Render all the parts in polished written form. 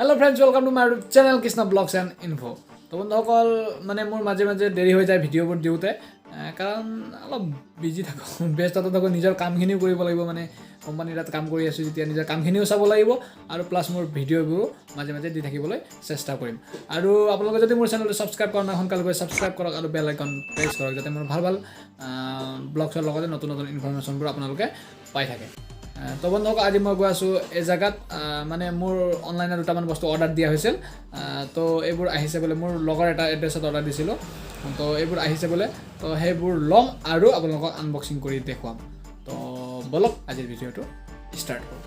Hello friends welcome to my channel Krishna blogs and info तो बंधुসকল মানে মোৰ মাজে মাজে দেৰি হৈ যায় ভিডিঅ'বোৰ দিওঁতে কাৰণ অলপ বিজি থাকোঁ ব্যস্ততা থাকোঁ নিজৰ কামখিনিও কৰিব লাগিব মানে কোম্পানীৰ তাত কাম কৰি আছোঁ যেতিয়া নিজৰ কামখিনিও চাব লাগিব আৰু প্লাছ মোৰ ভিডিঅ'বোৰো মাজে মাজে দি থাকিবলৈ চেষ্টা কৰিম আৰু আপোনালোকে যদি মোৰ চেনেলটো ছাবস্ক্ৰাইব কৰা নাই সোনকালে ছাবস্ক্ৰাইব কৰক আৰু বেল আইকন প্ৰেছ কৰক যাতে মোৰ ভাল ভাল ব্লগছৰ লগতে নতুন নতুন ইনফৰমেশ্যনবোৰ আপোনালোকে পাই থাকে তো বন্ধুসকল আজি মই গৈ আছোঁ এই জেগাত মানে মোৰ অনলাইনত দুটামান বস্তু অৰ্ডাৰ দিয়া হৈছিল তো এইবোৰ আহিছে বোলে মোৰ লগৰ এটা এড্ৰেছত অৰ্ডাৰ দিছিলোঁ তো এইবোৰ আহিছে বোলে তো সেইবোৰ ল'ম আৰু আপোনালোকক আনবক্সিং কৰি দেখুৱাম তো বলক আজিৰ ভিডিঅ'টো ষ্টাৰ্ট কৰোঁ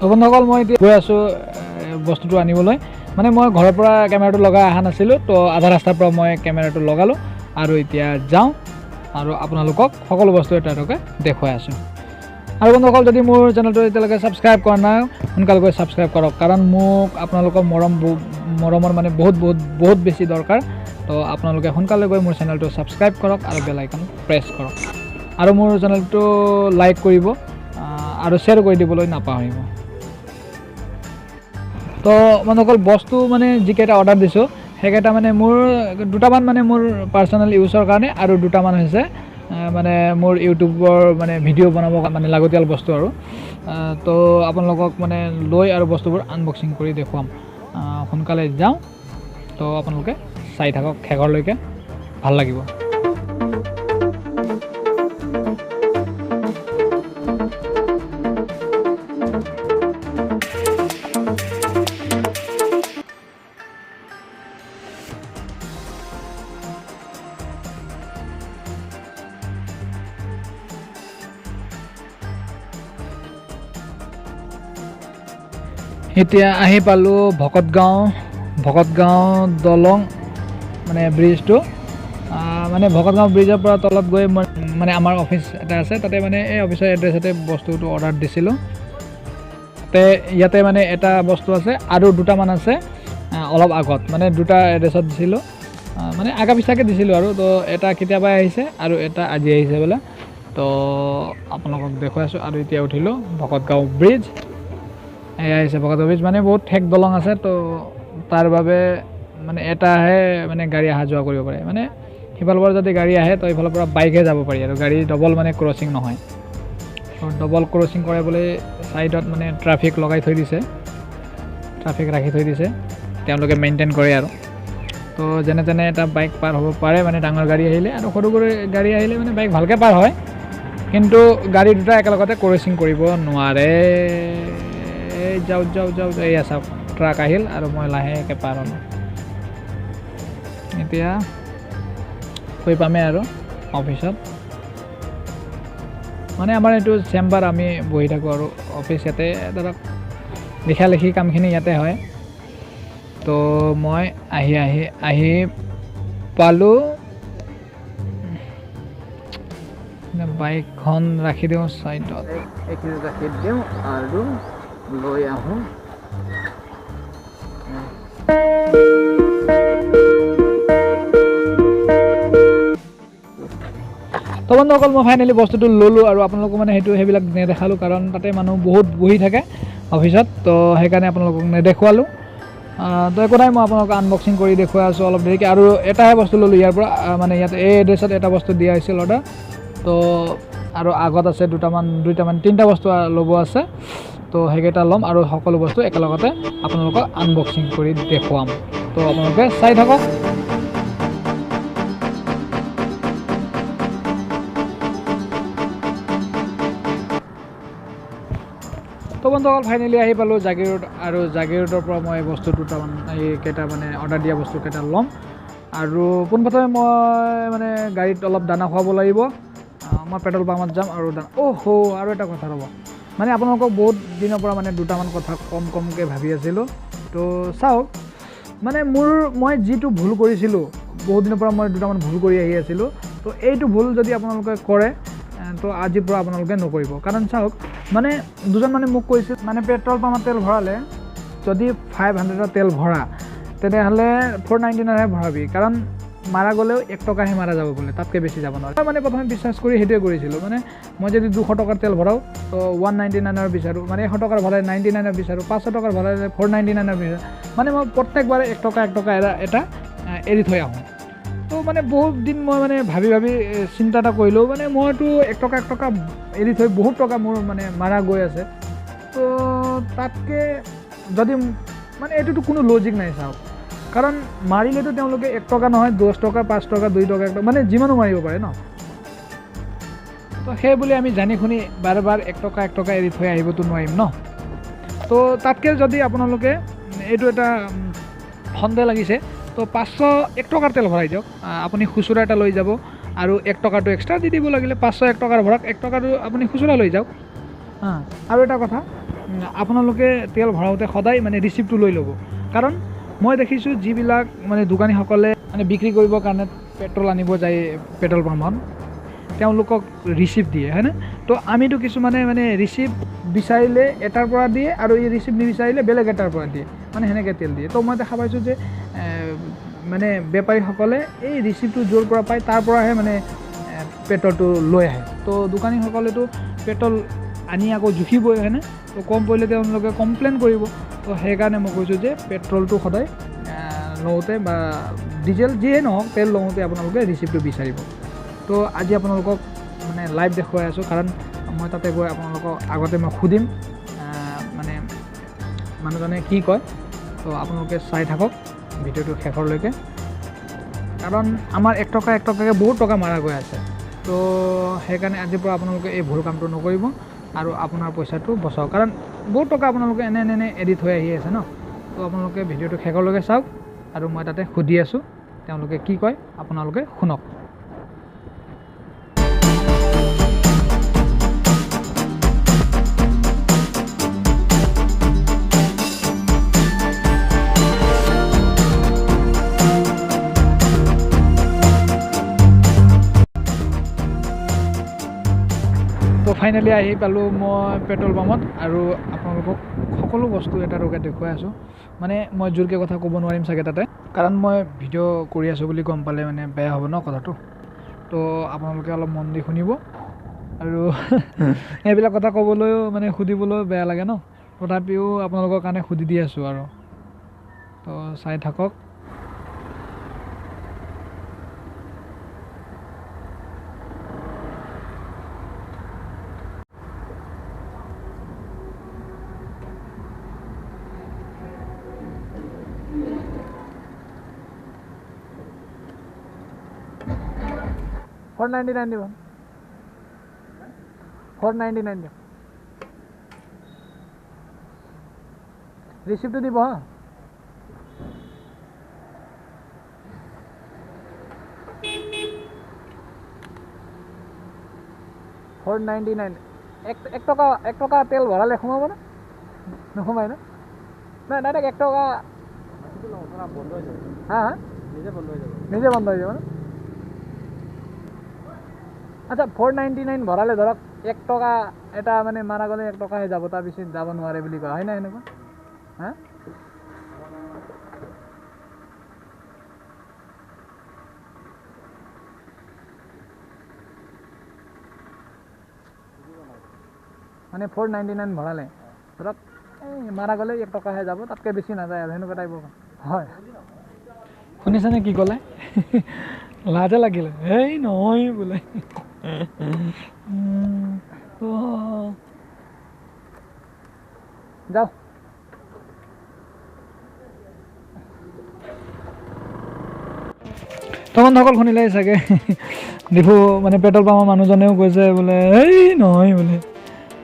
তো বন্ধুসকল মই এতিয়া গৈ আছোঁ বস্তুটো আনিবলৈ মানে মই ঘৰৰ পৰা কেমেৰাটো লগাই অহা নাছিলোঁ তো আধা ৰাস্তাৰ পৰা মই কেমেৰাটো লগালোঁ আৰু এতিয়া যাওঁ আৰু আপোনালোকক সকলো বস্তু এটা এটাকৈ দেখুৱাই আছোঁ আৰু বন্ধুসকল যদি মোৰ চেনেলটো এতিয়ালৈকে ছাবস্ক্ৰাইব কৰা নাই সোনকালে ছাবস্ক্ৰাইব কৰক কাৰণ মোক আপোনালোকৰ মৰমৰ মানে বহুত বেছি দৰকাৰ তো আপোনালোকে সোনকালে গৈ মোৰ চেনেলটো ছাবস্ক্ৰাইব কৰক আৰু বেল আইকন প্ৰেছ কৰক আৰু মোৰ চেনেলটো লাইক কৰিব আৰু শ্বেয়াৰ কৰি দিবলৈ নাপাহৰিব তো বন্ধুসকল বস্তু মানে যিকেইটা অৰ্ডাৰ দিছোঁ সেইকেইটা মানে মোৰ দুটামান মানে মোৰ পাৰ্চনেল ইউজৰ কাৰণে আৰু দুটামান হৈছে মানে মোৰ ইউটিউবৰ মানে ভিডিঅ' বনাব মানে লাগতিয়াল বস্তু আৰু তো আপোনালোকক মানে লৈ আৰু বস্তুবোৰ আনবক্সিং কৰি দেখুৱাম সোনকালে যাওঁ তো আপোনালোকে চাই থাকক শেষৰলৈকে ভাল লাগিব এতিয়া আহি পালোঁ ভকতগাঁও দলং মানে ব্ৰিজটো মানে ভকতগাঁও ব্ৰিজৰ পৰা তলত গৈ মই মানে আমাৰ অফিচ এটা আছে তাতে মানে এই অফিচৰ এড্ৰেছতে বস্তুটো অৰ্ডাৰ দিছিলোঁ ইয়াতে মানে এটা বস্তু আছে আৰু দুটামান আছে অলপ আগত মানে দুটা এড্ৰেছত দিছিলোঁ মানে আগা পিছাকৈ দিছিলোঁ আৰু তো এটা কেতিয়াবা আহিছে আৰু এটা আজি আহিছে বোলে তো আপোনালোকক দেখুৱাই আছোঁ আৰু এতিয়া উঠিলোঁ ভকতগাঁও ব্ৰিজ এয়া আহিছে ভকতগাঁও ব্ৰিজ মানে বহুত ঠেক দলং আছে তো তাৰ বাবে মানে এটাহে মানে গাড়ী অহা যোৱা কৰিব পাৰে মানে সিফালৰ পৰা যদি গাড়ী আহে তো এইফালৰ পৰা বাইকহে যাব পাৰি আৰু গাড়ী ডবল মানে ক্ৰচিং নহয় ডবল ক্ৰচিং কৰিবলৈ ছাইডত মানে ট্ৰাফিক লগাই থৈ দিছে ট্ৰাফিক ৰাখি থৈ দিছে তেওঁলোকে মেইনটেইন কৰে আৰু তো যেনে তেনে এটা বাইক পাৰ হ'ব পাৰে মানে ডাঙৰ গাড়ী আহিলে আৰু সৰু গাড়ী আহিলে মানে বাইক ভালকৈ পাৰ হয় কিন্তু গাড়ী দুটা একেলগতে ক্ৰচিং কৰিব নোৱাৰে যাওঁ এয়া চাওক ট্ৰাক আহিল আৰু মই লাহেকৈ পাৰ হ'লোঁ এতিয়া গৈ পামেই আৰু অফিচত মানে আমাৰ এইটো চেম্বাৰ আমি বহি থাকোঁ আৰু অফিচ ইয়াতে ধৰক লিখি কামখিনি ইয়াতে হয় তো মই আহি পালোঁ বাইকখন ৰাখি দিওঁ ছাইডত এইখিনি ৰাখি দিওঁ আৰু লৈ আহোঁ তো বন্ধুসকল মই ফাইনেলি বস্তুটো ল'লোঁ আৰু আপোনালোকক মানে সেইবিলাক নেদেখালোঁ কাৰণ তাতে মানুহ বহুত বহি থাকে অফিচত তো সেইকাৰণে আপোনালোকক নেদেখুৱালোঁ তো একো নাই মই আপোনালোকক আনবক্সিং কৰি দেখুৱাই আছোঁ অলপ দেৰিকৈ আৰু এটাহে বস্তু ল'লোঁ ইয়াৰ পৰা মানে ইয়াত এই এড্ৰেছত এটা বস্তু দিয়া হৈছিল অৰ্ডাৰ তো আৰু আগত আছে তিনিটা বস্তু ল'ব আছে তো সেইকেইটা ল'ম আৰু সকলো বস্তু একেলগতে আপোনালোকক আনবক্সিং কৰি দেখুৱাম তো আপোনালোকে চাই থাকক তো বন্ধুসকল ফাইনেলি আহি পালোঁ জাগিৰোড আৰু জাগিৰোডৰ পৰা মই বস্তু দুটামান এইকেইটা মানে অৰ্ডাৰ দিয়া বস্তুকেইটা ল'ম আৰু পোনপ্ৰথমে মই মানে গাড়ীত অলপ দানা খুৱাব লাগিব মই পেট্ৰল পাম্পত যাম আৰু আৰু এটা কথা ৰ'ব মানে আপোনালোকক বহুত দিনৰ পৰা মানে দুটামান কথা কমকৈ ভাবি আছিলোঁ তো চাওক মানে মই যিটো ভুল কৰিছিলোঁ বহুত দিনৰ পৰা মই দুটামান ভুল কৰি আহি আছিলোঁ তো এইটো ভুল যদি আপোনালোকে কৰে তো আজিৰ পৰা আপোনালোকে নকৰিব কাৰণ চাওক মানে দুজন মানে মোক কৈছিল মানে পেট্ৰল পাম্পত তেল ভৰালে যদি 500 তেল ভৰা তেনেহ'লে 499 ভৰাবি কাৰণ মাৰা গ'লেও 1 টকাহে মাৰা যাব বোলে, তাতকৈ বেছি যাব নোৱাৰে। মানে প্ৰথমে বিশ্বাস কৰি সেইটোৱে কৰিছিলোঁ। মানে মই যদি 200 টকাৰ তেল ভৰাওঁ তো 199 বিচাৰোঁ, মানে 100 টকাৰ ভৰাই 99 বিচাৰোঁ, 500 টকাৰ ভৰাই 499 বিচাৰোঁ। মানে মই প্ৰত্যেকবাৰে 1 টকা এটা এৰি থৈ আহোঁ। তো মানে বহুত দিন মই মানে ভাবি চিন্তা এটা কৰিলোঁ, মানে মইতো 1 টকা এৰি থৈ বহুত টকা মোৰ মানে মাৰা গৈ আছে। তো তাতকৈ যদি মানে এইটোতো কোনো লজিক নাই চাওক, কাৰণ মাৰিলেতো তেওঁলোকে 1 টকা নহয় 10 টকা 5 টকা 2 টকা 1 টকা মানে যিমানো মাৰিব পাৰে ন। তো সেই বুলি আমি জানি শুনি বাৰ 1 টকা এৰি থৈ আহিবতো নোৱাৰিম ন। তো তাতকৈ যদি আপোনালোকে এইটো এটা সন্দেহ লাগিছে তো 501 টকাৰ তেল ভৰাই দিয়ক। আপুনি খুচুৰা এটা লৈ যাব আৰু 1 টকাটো এক্সট্ৰা দি দিব লাগিলে। 501 টকাৰ ভৰাওক, 1 টকাটো আপুনি খুচুৰা লৈ যাওক। আৰু এটা কথা, আপোনালোকে তেল ভৰাওঁতে সদায় মানে ৰিচিপ্টটো লৈ ল'ব, কাৰণ মই দেখিছোঁ যিবিলাক মানে দোকানীসকলে মানে বিক্ৰী কৰিবৰ কাৰণে পেট্ৰল আনিব যায় পেট্ৰল পাম্পত, তেওঁলোকক ৰিচিপ্ট দিয়ে হয়নে। তো আমিতো কিছুমানে মানে ৰিচিপ্ট বিচাৰিলে এটাৰ পৰা দিয়ে আৰু এই ৰিচিপ্ট নিবিচাৰিলে বেলেগ এটাৰ পৰা দিয়ে, মানে সেনেকৈ তেল দিয়ে। তো মই দেখা পাইছোঁ যে মানে বেপাৰীসকলে এই ৰিচিপ্টটো য'ৰ পৰা পায় তাৰ পৰাহে মানে পেট্ৰলটো লৈ আহে। তো দোকানীসকলেতো পেট্ৰল আনি আকৌ জুখিবই হয়নে, তো কম পৰিলে তেওঁলোকে কমপ্লেইন কৰিব। তো সেইকাৰণে মই কৈছোঁ যে পেট্ৰলটো সদায় লওঁতে বা ডিজেল যিয়ে নহওক তেল লওঁতে আপোনালোকে ৰিচিপ্টটো বিচাৰিব। তো আজি আপোনালোকক মানে লাইভ দেখুৱাই আছোঁ, কাৰণ মই তাতে গৈ আপোনালোকক আগতে মই সুধিম মানে মানুহজনে কি কয়। তো আপোনালোকে চাই থাকক ভিডিঅ'টো শেষৰলৈকে, কাৰণ আমাৰ 1 টকাকৈ বহুত টকা মাৰা গৈ আছে। তো সেইকাৰণে আজিৰ পৰা আপোনালোকে এই ভুল কামটো নকৰিব আৰু আপোনাৰ পইচাটো বচাওক, কাৰণ বহুত টকা আপোনালোকে এনে এৰি থৈ আহি আছে ন। তো আপোনালোকে ভিডিঅ'টো শেষৰলৈকে চাওক আৰু মই তাতে সুধি আছোঁ, তেওঁলোকে কি কয় আপোনালোকে শুনক। তো ফাইনেলি আহি পালোঁ মই পেট্ৰল পাম্পত, আৰু আপোনালোকক সকলো বস্তু এটা দেখুৱাই আছোঁ। মানে মই জোৰকৈ কথা ক'ব নোৱাৰিম চাগে তাতে, কাৰণ মই ভিডিঅ' কৰি আছোঁ বুলি গম পালে মানে বেয়া হ'ব ন কথাটো। তো আপোনালোকে অলপ মন দি শুনিব, আৰু এইবিলাক কথা ক'বলৈও মানে সুধিবলৈও বেয়া লাগে ন, তথাপিও আপোনালোকৰ কাৰণে সুধি দি আছোঁ আৰু। তো চাই থাকক। $499 দিব, $499 দিয়ক। ৰিচিপ্টটো দিব হা। $499 1 টকা তেল ভৰালে সোমাব না, নোসোমাই না? নাই ডাইৰেক্ট 1 টকা হা নিজে বন্ধ হৈ যাব না। আচ্ছা 499 ভৰালে ধৰক 1 টকা এটা মানে মাৰা গ'লে 1 টকাহে যাব, তাৰপিছত যাব নোৱাৰে বুলি কোৱা হয় না এনেকুৱা? হা মানে 499 ভৰালে ধৰক এই মাৰা গ'লে 1 টকাহে যাব, তাতকৈ বেছি নাযায় আৰু সেনেকুৱা টাইপৰ হয়। শুনিছেনে কি ক'লে? লাজে লাগিলে, এই নহয় বোলে। যাও তখনসকল শুনিলে চাগে ডিফু মানে পেট্ৰল পাম্পৰ মানুহজনেও কৈছে বোলে এই নহয় বোলে।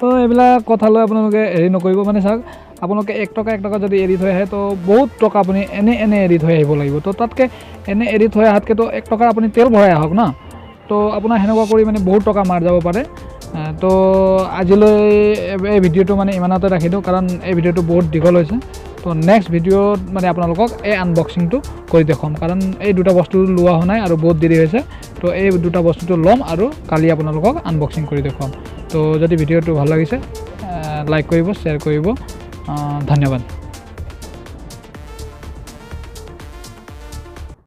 তো এইবিলাক কথা লৈ আপোনালোকে হেৰি নকৰিব। মানে চাওক, আপোনালোকে 1 টকা যদি এৰি থৈ আহে তো বহুত টকা আপুনি এনে এৰি থৈ আহিব লাগিব। তো তাতকৈ এনে এৰি থৈ অহাতকৈ 1 টকা আপুনি তেল ভৰাই আহক না। তো আপোনাৰ সেনেকুৱা কৰি মানে বহুত টকা মাৰ যাব পাৰে। তো আজিলৈ এই ভিডিঅ'টো মানে ইমানতে ৰাখি দিওঁ, কাৰণ এই ভিডিঅ'টো বহুত দীঘল হৈছে। তো নেক্সট ভিডিঅ'ত মানে আপোনালোকক এই আনবক্সিংটো কৰি দেখুৱাম, কাৰণ এই দুটা বস্তু লোৱা হোৱা নাই আৰু বহুত দেৰি হৈছে। তো এই দুটা বস্তুটো ল'ম আৰু কালি আপোনালোকক আনবক্সিং কৰি দেখুৱাম। তো যদি ভিডিঅ'টো ভাল লাগিছে লাইক কৰিব, শ্বেয়াৰ কৰিব। ধন্যবাদ।